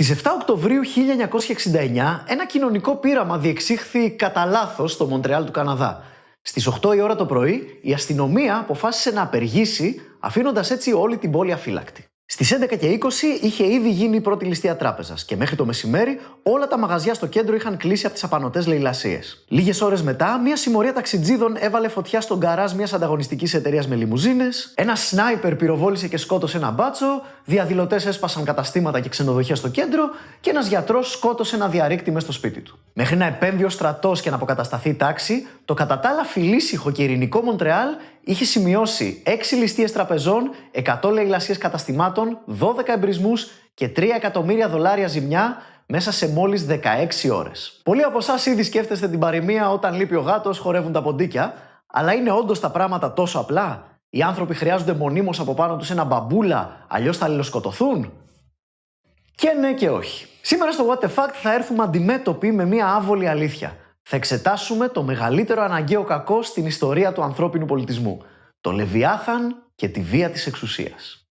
Στις 7 Οκτωβρίου 1969, ένα κοινωνικό πείραμα διεξήχθη κατά λάθος στο Μοντρεάλ του Καναδά. Στις 8 η ώρα το πρωί, η αστυνομία αποφάσισε να απεργήσει, αφήνοντας έτσι όλη την πόλη αφύλακτη. Στις 11:20 είχε ήδη γίνει η πρώτη ληστεία τράπεζας και μέχρι το μεσημέρι όλα τα μαγαζιά στο κέντρο είχαν κλείσει από τις απανωτές λαιλασίες. Λίγες ώρες μετά, μια συμμορία ταξιτζίδων έβαλε φωτιά στο γκαράζ μιας ανταγωνιστικής εταιρείας με λιμουζίνες, ένα σνάιπερ πυροβόλησε και σκότωσε ένα μπάτσο, διαδηλωτές έσπασαν καταστήματα και ξενοδοχεία στο κέντρο και ένας γιατρός σκότωσε ένα διαρρήκτη μες στο σπίτι του. Μέχρι να επέμβει ο στρατός και να αποκατασταθεί η τάξη, το κατά τα άλλα φιλήσυχο και ειρηνικό Μοντρεάλ είχε σημειώσει 6 ληστείες τραπεζών, 100 λαιλασίες καταστημάτων, 12 εμπρισμούς και $3 εκατομμύρια ζημιά μέσα σε μόλις 16 ώρες. Πολλοί από εσάς ήδη σκέφτεστε την παροιμία «Όταν λείπει ο γάτος, χορεύουν τα ποντίκια», αλλά είναι όντως τα πράγματα τόσο απλά? Οι άνθρωποι χρειάζονται μονίμως από πάνω τους ένα μπαμπούλα, αλλιώς θα αλληλοσκοτωθούν? Και ναι και όχι. Σήμερα στο What the Fact θα έρθουμε αντιμέτωποι με μια άβολη αλήθεια. Θα εξετάσουμε το μεγαλύτερο αναγκαίο κακό στην ιστορία του ανθρώπινου πολιτισμού. Το Λεβιάθαν και τη βία της εξουσίας.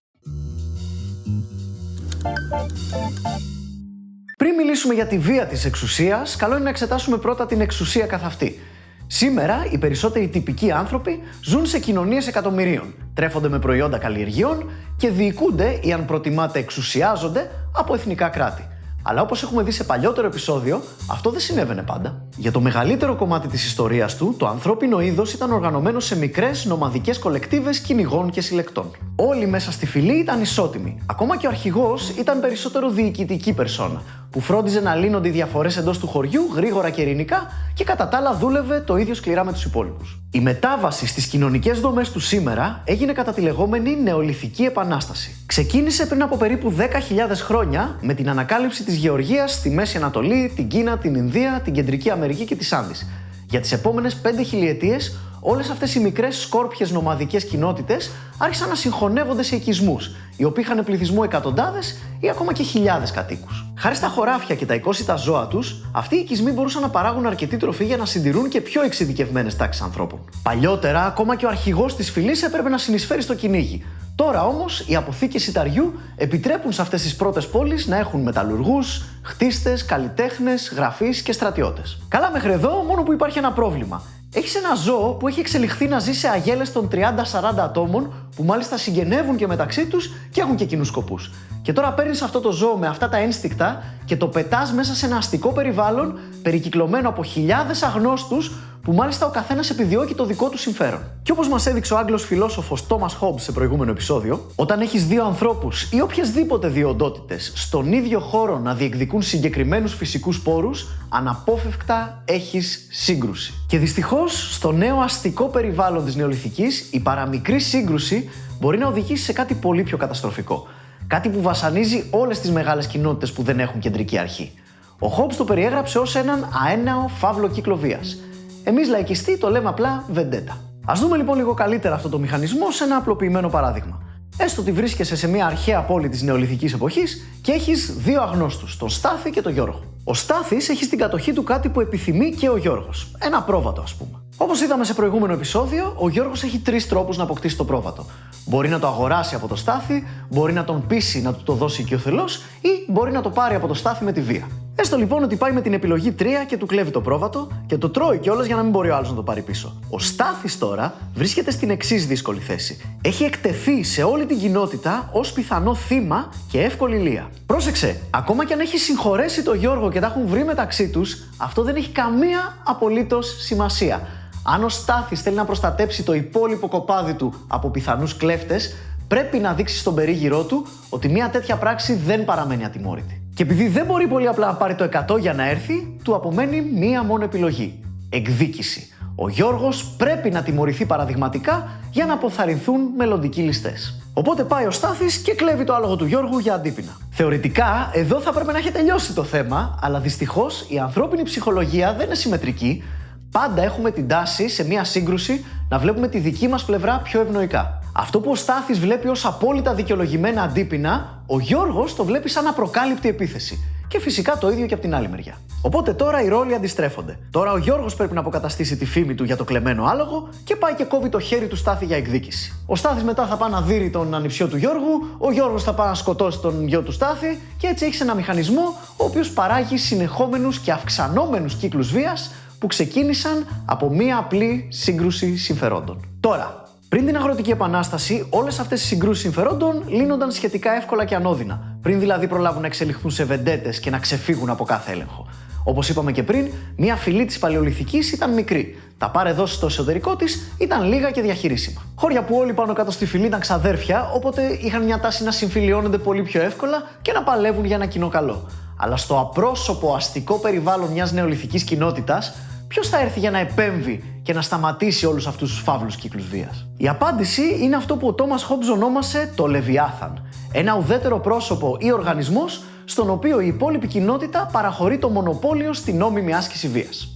Πριν μιλήσουμε για τη βία της εξουσίας, καλό είναι να εξετάσουμε πρώτα την εξουσία καθ' αυτή. Σήμερα, οι περισσότεροι τυπικοί άνθρωποι ζουν σε κοινωνίες εκατομμυρίων, τρέφονται με προϊόντα καλλιεργειών και διοικούνται ή αν προτιμάτε εξουσιάζονται από εθνικά κράτη. Αλλά όπως έχουμε δει σε παλιότερο επεισόδιο, αυτό δεν συνέβαινε πάντα. Για το μεγαλύτερο κομμάτι της ιστορίας του, το ανθρώπινο είδος ήταν οργανωμένο σε μικρές νομαδικές κολεκτίβες κυνηγών και συλλεκτών. Όλοι μέσα στη φυλή ήταν ισότιμοι. Ακόμα και ο αρχηγός ήταν περισσότερο διοικητική περσόνα, που φρόντιζε να λύνονται οι διαφορές εντός του χωριού γρήγορα και ειρηνικά και κατά τα άλλα δούλευε το ίδιο σκληρά με τους υπόλοιπους. Η μετάβαση στις κοινωνικές δομές του σήμερα έγινε κατά τη λεγόμενη Νεολιθική Επανάσταση. Ξεκίνησε πριν από περίπου 10.000 χρόνια με την ανακάλυψη της γεωργίας στη Μέση Ανατολή, την Κίνα, την Ινδία, την Κεντρική Αμερική και τις Άνδης. Για τις επόμενες 5 χιλιετίες, όλες αυτές οι μικρές σκόρπιες νομαδικές κοινότητες άρχισαν να συγχωνεύονται σε οικισμούς, οι οποίοι είχαν πληθυσμό εκατοντάδες ή ακόμα και χιλιάδες κατοίκους. Χάρη στα χωράφια και τα οικόσιτα ζώα τους, αυτοί οι οικισμοί μπορούσαν να παράγουν αρκετή τροφή για να συντηρούν και πιο εξειδικευμένες τάξεις ανθρώπων. Παλιότερα, ακόμα και ο αρχηγός της φυλής έπρεπε να συνεισφέρει στο κυνήγι. Τώρα όμως, οι αποθήκες σιταριού επιτρέπουν σε αυτές τις πρώτες πόλεις να έχουν μεταλλουργούς, χτίστες, καλλιτέχνες, γραφείς και στρατιώτες. Καλά μέχρι εδώ, μόνο που υπάρχει ένα πρόβλημα. Έχεις ένα ζώο που έχει εξελιχθεί να ζει σε αγέλες των 30-40 ατόμων, που μάλιστα συγγενεύουν και μεταξύ τους και έχουν και κοινούς σκοπούς. Και τώρα παίρνεις αυτό το ζώο με αυτά τα ένστικτα και το πετάς μέσα σε ένα αστικό περιβάλλον, περικυκλωμένο από χιλιάδες αγνώστους, που μάλιστα ο καθένας επιδιώκει το δικό του συμφέρον. Και όπως μας έδειξε ο Άγγλος φιλόσοφος Τόμας Χόμπς σε προηγούμενο επεισόδιο, όταν έχεις δύο ανθρώπους ή οποιασδήποτε δύο οντότητες στον ίδιο χώρο να διεκδικούν συγκεκριμένους φυσικούς πόρους, αναπόφευκτα έχεις σύγκρουση. Και δυστυχώς, στο νέο αστικό περιβάλλον της Νεολιθικής, η παραμικρή σύγκρουση μπορεί να οδηγήσει σε κάτι πολύ πιο καταστροφικό. Κάτι που βασανίζει όλες τις μεγάλες κοινότητες που δεν έχουν κεντρική αρχή. Ο Χόμπς το περιέγραψε ως έναν αέναο φαύλο κύκλο βίας. Εμείς λαϊκιστοί το λέμε απλά βεντέτα. Ας δούμε λοιπόν λίγο καλύτερα αυτό το μηχανισμό σε ένα απλοποιημένο παράδειγμα. Έστω ότι βρίσκεσαι σε μια αρχαία πόλη της Νεολιθικής εποχής και έχεις δύο αγνώστους, τον Στάθη και τον Γιώργο. Ο Στάθης έχει στην κατοχή του κάτι που επιθυμεί και ο Γιώργος. Ένα πρόβατο, ας πούμε. Όπως είδαμε σε προηγούμενο επεισόδιο, ο Γιώργος έχει 3 τρόπους να αποκτήσει το πρόβατο. Μπορεί να το αγοράσει από το Στάθη, μπορεί να τον πείσει να του το δώσει οικειοθελώς ή μπορεί να το πάρει από το Στάθη με τη βία. Έστω λοιπόν ότι πάει με την επιλογή 3 και του κλέβει το πρόβατο και το τρώει κιόλας για να μην μπορεί ο άλλος να το πάρει πίσω. Ο Στάθης τώρα βρίσκεται στην εξής δύσκολη θέση. Έχει εκτεθεί σε όλη την κοινότητα ως πιθανό θύμα και εύκολη λία. Πρόσεξε, ακόμα κι αν έχει συγχωρέσει τον Γιώργο και τα έχουν βρει μεταξύ τους, αυτό δεν έχει καμία απολύτως σημασία. Αν ο Στάθης θέλει να προστατέψει το υπόλοιπο κοπάδι του από πιθανούς κλέφτες, πρέπει να δείξει στον περίγυρό του ότι μια τέτοια πράξη δεν παραμένει ατιμόρυτη. Και επειδή δεν μπορεί πολύ απλά να πάρει το 100 για να έρθει, του απομένει μία μόνο επιλογή. Εκδίκηση. Ο Γιώργος πρέπει να τιμωρηθεί παραδειγματικά για να αποθαρρυνθούν μελλοντικοί ληστές. Οπότε πάει ο Στάθης και κλέβει το άλογο του Γιώργου για αντίπεινα. Θεωρητικά, εδώ θα πρέπει να έχει τελειώσει το θέμα, αλλά δυστυχώς η ανθρώπινη ψυχολογία δεν είναι συμμετρική. Πάντα έχουμε την τάση σε μία σύγκρουση να βλέπουμε τη δική μας πλευρά πιο ευνοϊκά. Αυτό που ο Στάθης βλέπει ως απόλυτα δικαιολογημένα αντίπεινα, ο Γιώργος το βλέπει σαν απροκάλυπτη επίθεση. Και φυσικά το ίδιο και από την άλλη μεριά. Οπότε τώρα οι ρόλοι αντιστρέφονται. Τώρα ο Γιώργος πρέπει να αποκαταστήσει τη φήμη του για το κλεμμένο άλογο και πάει και κόβει το χέρι του Στάθη για εκδίκηση. Ο Στάθης μετά θα πάει να δείρει τον ανιψιό του Γιώργου, ο Γιώργος θα πάει να σκοτώσει τον γιο του Στάθη και έτσι έχει ένα μηχανισμό ο οποίος παράγει συνεχόμενους και αυξανόμενους κύκλους βίας που ξεκίνησαν από μία απλή σύγκρουση συμφερόντων. Τώρα, πριν την Αγροτική Επανάσταση, όλες αυτές οι συγκρούσεις συμφερόντων λύνονταν σχετικά εύκολα και ανώδυνα, πριν δηλαδή προλάβουν να εξελιχθούν σε βεντέτες και να ξεφύγουν από κάθε έλεγχο. Όπως είπαμε και πριν, μια φυλή της Παλαιολιθικής ήταν μικρή. Τα πάρε-δώσει στο εσωτερικό της ήταν λίγα και διαχειρίσιμα. Χώρια που όλοι πάνω κάτω στη φυλή ήταν ξαδέρφια, οπότε είχαν μια τάση να συμφιλιώνονται πολύ πιο εύκολα και να παλεύουν για ένα κοινό καλό. Αλλά στο απρόσωπο αστικό περιβάλλον μιας νεολιθικής κοινότητας, ποιος θα έρθει για να επέμβει και να σταματήσει όλους αυτούς τους φαύλους κύκλους βίας? Η απάντηση είναι αυτό που ο Τόμας Χόμπς ονόμασε το Λεβιάθαν. Ένα ουδέτερο πρόσωπο ή οργανισμός στον οποίο η υπόλοιπη κοινότητα παραχωρεί το μονοπόλιο στην νόμιμη άσκηση βίας.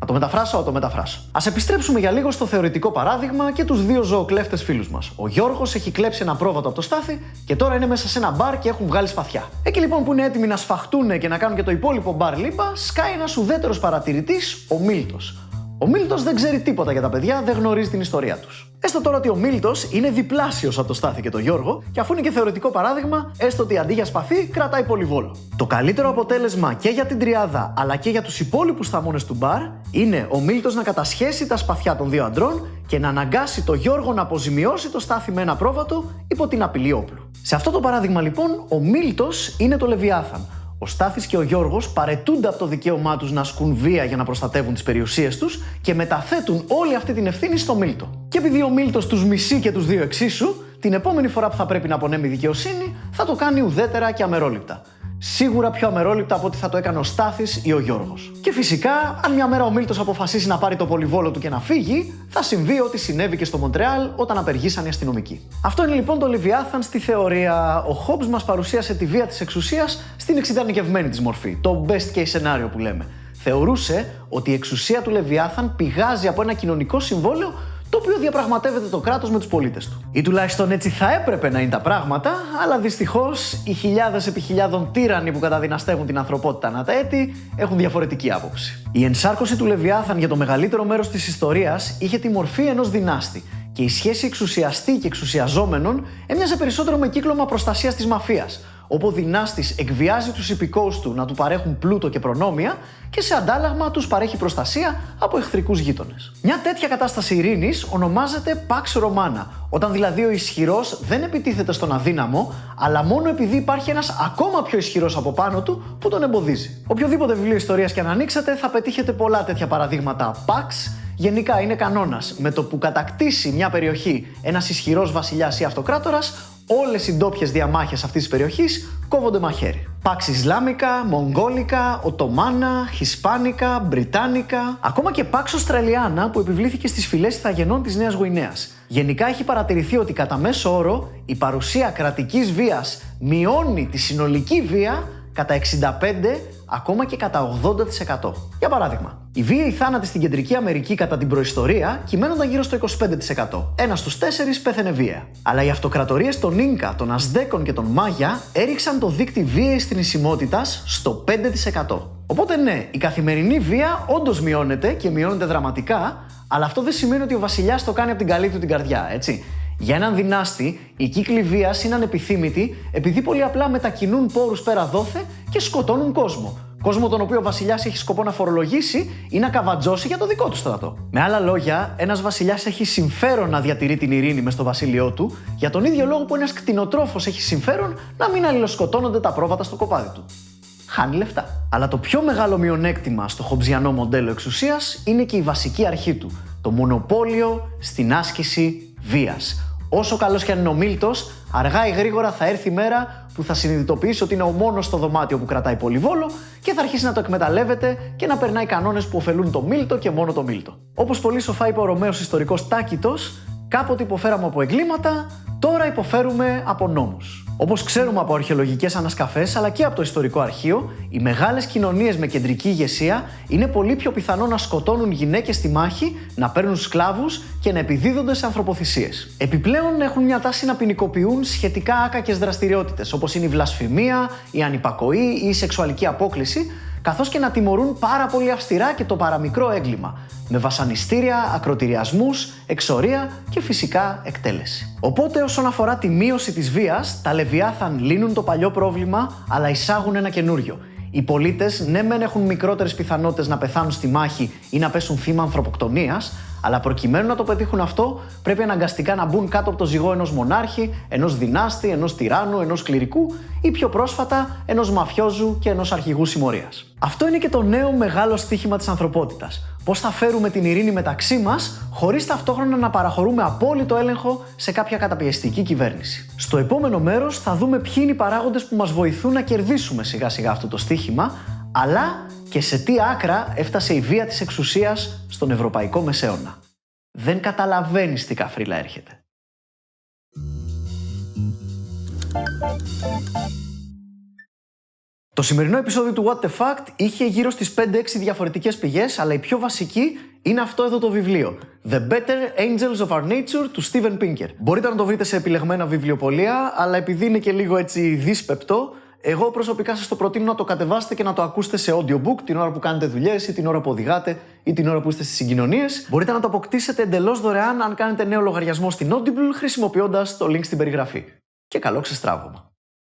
Να το μεταφράσω. Ας επιστρέψουμε για λίγο στο θεωρητικό παράδειγμα και τους δύο ζωοκλέφτες φίλους μας. Ο Γιώργος έχει κλέψει ένα πρόβατο από το Στάθη και τώρα είναι μέσα σε ένα μπαρ και έχουν βγάλει σπαθιά. Εκεί λοιπόν που είναι έτοιμοι να σφαχτούν και να κάνουν και το υπόλοιπο μπαρ λίμπα, σκάει ένας ουδέτερος παρατηρητής, ο Μίλτος. Ο Μίλτος δεν ξέρει τίποτα για τα παιδιά, δεν γνωρίζει την ιστορία τους. Έστω τώρα ότι ο Μίλτος είναι διπλάσιος από το Στάθη και το Γιώργο, και αφού είναι και θεωρητικό παράδειγμα, έστω ότι αντί για σπαθί κρατάει πολυβόλο. Το καλύτερο αποτέλεσμα και για την τριάδα αλλά και για τους υπόλοιπους θαμώνες του μπαρ είναι ο Μίλτος να κατασχέσει τα σπαθιά των δύο αντρών και να αναγκάσει το Γιώργο να αποζημιώσει το Στάθη με ένα πρόβατο υπό την απειλή όπλου. Σε αυτό το παράδειγμα λοιπόν, ο Μίλτος είναι το Λεβιάθαν. Ο Στάθης και ο Γιώργος παρετούνται από το δικαίωμά τους να ασκούν βία για να προστατεύουν τις περιουσίες τους και μεταθέτουν όλη αυτή την ευθύνη στο Μίλτο. Και επειδή ο Μίλτος τους μισεί και τους δύο εξίσου, την επόμενη φορά που θα πρέπει να απονέμει δικαιοσύνη θα το κάνει ουδέτερα και αμερόληπτα. Σίγουρα πιο αμερόληπτα από ό,τι θα το έκανε ο Στάθης ή ο Γιώργος. Και φυσικά, αν μια μέρα ο Μίλτος αποφασίσει να πάρει το πολυβόλο του και να φύγει, θα συμβεί ό,τι συνέβη και στο Μοντρεάλ όταν απεργήσαν οι αστυνομικοί. Αυτό είναι λοιπόν το Λεβιάθαν στη θεωρία. Ο Χόμπς μας παρουσίασε τη βία της εξουσίας στην εξειδανικευμένη της μορφή, το best case scenario που λέμε. Θεωρούσε ότι η εξουσία του Λεβιάθαν πηγάζει από ένα κοινωνικό συμβόλαιο το οποίο διαπραγματεύεται το κράτος με τους πολίτες του. Ή τουλάχιστον έτσι θα έπρεπε να είναι τα πράγματα, αλλά δυστυχώς οι χιλιάδες επί χιλιάδων τύρανοι που καταδυναστεύουν την ανθρωπότητα ανά τα έτη έχουν διαφορετική άποψη. Η ενσάρκωση του Λεβιάθαν για το μεγαλύτερο μέρος της ιστορίας είχε τη μορφή ενός δυνάστη και η σχέση εξουσιαστή και εξουσιαζόμενων έμοιαζε περισσότερο με κύκλωμα προστασίας της μαφίας, όπου ο δυνάστης εκβιάζει τους υπηκόους του να του παρέχουν πλούτο και προνόμια και σε αντάλλαγμα τους παρέχει προστασία από εχθρικούς γείτονες. Μια τέτοια κατάσταση ειρήνης ονομάζεται Pax Romana, όταν δηλαδή ο ισχυρός δεν επιτίθεται στον αδύναμο, αλλά μόνο επειδή υπάρχει ένας ακόμα πιο ισχυρός από πάνω του που τον εμποδίζει. Οποιοδήποτε βιβλίο ιστορίας και αν ανοίξετε θα πετύχετε πολλά τέτοια παραδείγματα Pax. Γενικά είναι κανόνας με το που κατακτήσει μια περιοχή ένας ισχυρός βασιλιάς ή αυτοκράτορας, όλες οι ντόπιες διαμάχες αυτής της περιοχής κόβονται μαχαίρι. Pax Ισλάμικα, Μογγόλικα, Οτομάνα, Χισπάνικα, Βρυτάνικα, ακόμα και Pax Australiana που επιβλήθηκε στις φυλές Ιθαγενών της Νέας Γουινέας. Γενικά έχει παρατηρηθεί ότι κατά μέσο όρο η παρουσία κρατικής βίας μειώνει τη συνολική βία κατά 65% ακόμα και κατά 80%. Για παράδειγμα, οι βίαιοι θάνατοι στην Κεντρική Αμερική κατά την προϊστορία κυμαίνονταν γύρω στο 25%. Ένας στους 4 πέθαινε βία. Αλλά οι αυτοκρατορίες των Ίνκα, των Αζτέκων και των Μάγια έριξαν το δείκτη βίαιης θνησιμότητας στο 5%. Οπότε ναι, η καθημερινή βία όντως μειώνεται και μειώνεται δραματικά, αλλά αυτό δεν σημαίνει ότι ο βασιλιάς το κάνει από την καλή του την καρδιά, έτσι. Για έναν δυνάστη, οι κύκλοι βίας είναι ανεπιθύμητοι επειδή πολύ απλά μετακινούν πόρους πέρα δόθε και σκοτώνουν κόσμο. Κόσμο τον οποίο ο βασιλιάς έχει σκοπό να φορολογήσει ή να καβατζώσει για το δικό του στρατό. Με άλλα λόγια, ένας βασιλιάς έχει συμφέρον να διατηρεί την ειρήνη μες στο βασίλειό του, για τον ίδιο λόγο που ένας κτηνοτρόφος έχει συμφέρον να μην αλληλοσκοτώνονται τα πρόβατα στο κοπάδι του. Χάνει λεφτά. Αλλά το πιο μεγάλο μειονέκτημα στο χομπζιανό μοντέλο εξουσίας είναι και η βασική αρχή του, το μονοπόλιο στην άσκηση βίας. Όσο καλός κι αν είναι ο Μίλτος, αργά ή γρήγορα θα έρθει η μέρα που θα συνειδητοποιήσει ότι είναι ο μόνος στο δωμάτιο που κρατάει πολυβόλο και θα αρχίσει να το εκμεταλλεύεται και να περνάει κανόνες που ωφελούν το Μίλτο και μόνο το Μίλτο. Όπως πολύ σοφά είπε ο Ρωμαίος ιστορικός Τάκητος, κάποτε υποφέραμε από εγκλήματα, τώρα υποφέρουμε από νόμους. Όπως ξέρουμε από αρχαιολογικές ανασκαφές αλλά και από το ιστορικό αρχείο, οι μεγάλες κοινωνίες με κεντρική ηγεσία είναι πολύ πιο πιθανό να σκοτώνουν γυναίκες στη μάχη, να παίρνουν σκλάβους και να επιδίδονται σε ανθρωποθυσίες. Επιπλέον, έχουν μια τάση να ποινικοποιούν σχετικά άκακες δραστηριότητες, όπως είναι η βλασφημία, η ανυπακοή ή η σεξουαλική απόκληση, καθώς και να τιμωρούν πάρα πολύ αυστηρά και το παραμικρό έγκλημα, με βασανιστήρια, ακροτηριασμούς, εξορία και φυσικά εκτέλεση. Οπότε, όσον αφορά τη μείωση της βίας, τα Λεβιάθαν λύνουν το παλιό πρόβλημα, αλλά εισάγουν ένα καινούριο. Οι πολίτες ναι μεν έχουν μικρότερες πιθανότητες να πεθάνουν στη μάχη ή να πέσουν θύμα ανθρωποκτονίας, αλλά προκειμένου να το πετύχουν αυτό, πρέπει αναγκαστικά να μπουν κάτω από το ζυγό ενός μονάρχη, ενός δυνάστη, ενός τυράννου, ενός κληρικού ή πιο πρόσφατα ενός μαφιόζου και ενός αρχηγού συμμορίας. Αυτό είναι και το νέο μεγάλο στοίχημα της ανθρωπότητας. Πώς θα φέρουμε την ειρήνη μεταξύ μας, χωρίς ταυτόχρονα να παραχωρούμε απόλυτο έλεγχο σε κάποια καταπιεστική κυβέρνηση. Στο επόμενο μέρος θα δούμε ποιοι είναι οι παράγοντες που μας βοηθούν να κερδίσουμε σιγά σιγά αυτό το στοίχημα, αλλά και σε τι άκρα έφτασε η βία της εξουσίας στον Ευρωπαϊκό Μεσαίωνα. Δεν καταλαβαίνεις τι καφρίλα έρχεται. Το σημερινό επεισόδιο του What the Fact είχε γύρω στις 5-6 διαφορετικές πηγές, αλλά η πιο βασική είναι αυτό εδώ το βιβλίο. The Better Angels of Our Nature του Steven Pinker. Μπορείτε να το βρείτε σε επιλεγμένα βιβλιοπωλεία, αλλά επειδή είναι και λίγο έτσι δύσπεπτο, εγώ προσωπικά σας το προτείνω να το κατεβάσετε και να το ακούσετε σε audiobook την ώρα που κάνετε δουλειές ή την ώρα που οδηγάτε ή την ώρα που είστε στις συγκοινωνίες. Μπορείτε να το αποκτήσετε εντελώς δωρεάν αν κάνετε νέο λογαριασμό στην Audible χρησιμοποιώντας το link στην περιγραφή. Και καλό ξεστράβωμα.